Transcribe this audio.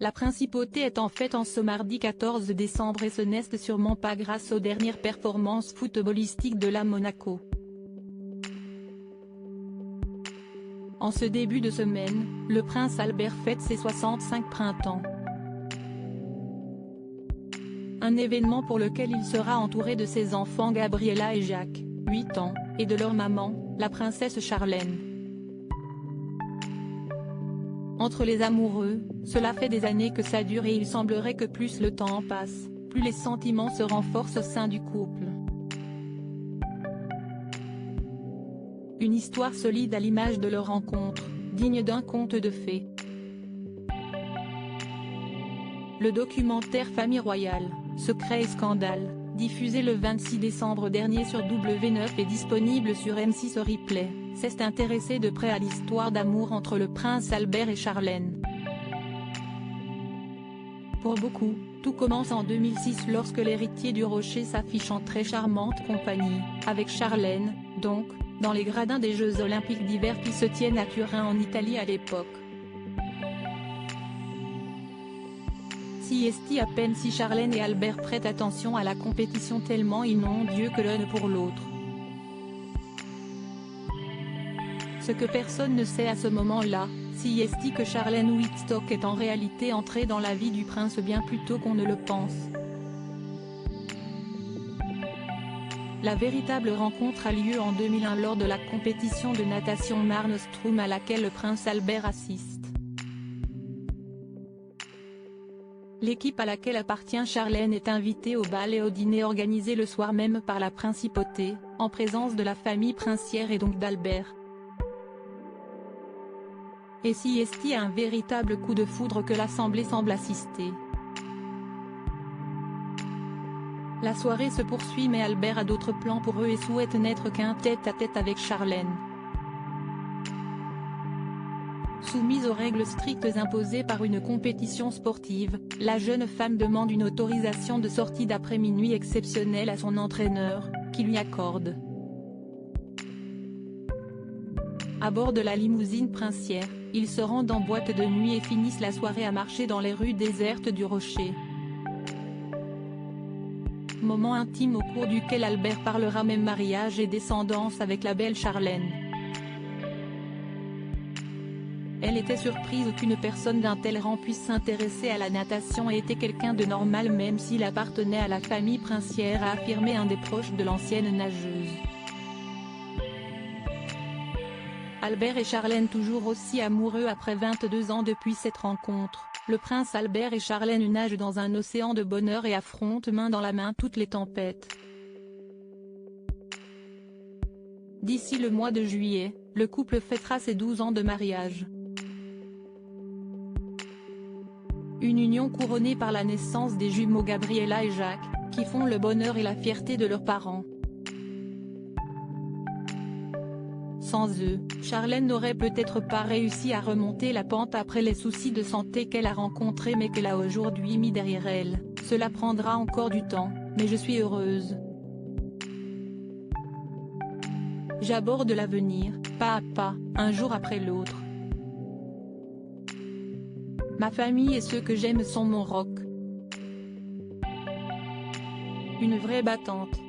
La principauté est en fête en ce mardi 14 décembre et ce n'est sûrement pas grâce aux dernières performances footballistiques de la Monaco. En ce début de semaine, le prince Albert fête ses 65 printemps. Un événement pour lequel il sera entouré de ses enfants Gabriella et Jacques, 8 ans, et de leur maman, la princesse Charlène. Entre les amoureux, cela fait des années que ça dure et il semblerait que plus le temps passe, plus les sentiments se renforcent au sein du couple. Une histoire solide à l'image de leur rencontre, digne d'un conte de fées. Le documentaire Famille Royale, Secrets et Scandales, diffusé le 26 décembre dernier sur W9 est disponible sur M6 Replay, s'est intéressé de près à l'histoire d'amour entre le prince Albert et Charlène. Pour beaucoup, tout commence en 2006 lorsque l'héritier du Rocher s'affiche en très charmante compagnie, avec Charlène, donc, dans les gradins des Jeux Olympiques d'hiver qui se tiennent à Turin en Italie à l'époque. Si à peine si Charlène et Albert prêtent attention à la compétition tellement ils n'ont Dieu que l'un pour l'autre. Ce que personne ne sait à ce moment-là, c'est que Charlène Wittstock est en réalité entrée dans la vie du prince bien plus tôt qu'on ne le pense. La véritable rencontre a lieu en 2001 lors de la compétition de natation Marnostrum à laquelle le prince Albert assiste. L'équipe à laquelle appartient Charlène est invitée au bal et au dîner organisé le soir même par la principauté, en présence de la famille princière et donc d'Albert. Et si a un véritable coup de foudre que l'assemblée semble assister. La soirée se poursuit mais Albert a d'autres plans pour eux et souhaite n'être qu'un tête-à-tête avec Charlène. Soumise aux règles strictes imposées par une compétition sportive, la jeune femme demande une autorisation de sortie d'après minuit exceptionnelle à son entraîneur, qui lui accorde. À bord de la limousine princière, ils se rendent en boîte de nuit et finissent la soirée à marcher dans les rues désertes du Rocher. Moment intime au cours duquel Albert parlera même mariage et descendance avec la belle Charlène. Elle était surprise qu'une personne d'un tel rang puisse s'intéresser à la natation et était quelqu'un de normal même s'il appartenait à la famille princière, a affirmé un des proches de l'ancienne nageuse. Albert et Charlène toujours aussi amoureux après 22 ans depuis cette rencontre, le prince Albert et Charlène nagent dans un océan de bonheur et affrontent main dans la main toutes les tempêtes. D'ici le mois de juillet, le couple fêtera ses 12 ans de mariage. Une union couronnée par la naissance des jumeaux Gabriella et Jacques, qui font le bonheur et la fierté de leurs parents. Sans eux, Charlène n'aurait peut-être pas réussi à remonter la pente après les soucis de santé qu'elle a rencontrés mais qu'elle a aujourd'hui mis derrière elle. Cela prendra encore du temps, mais je suis heureuse. J'aborde l'avenir, pas à pas, un jour après l'autre. Ma famille et ceux que j'aime sont mon roc. Une vraie battante.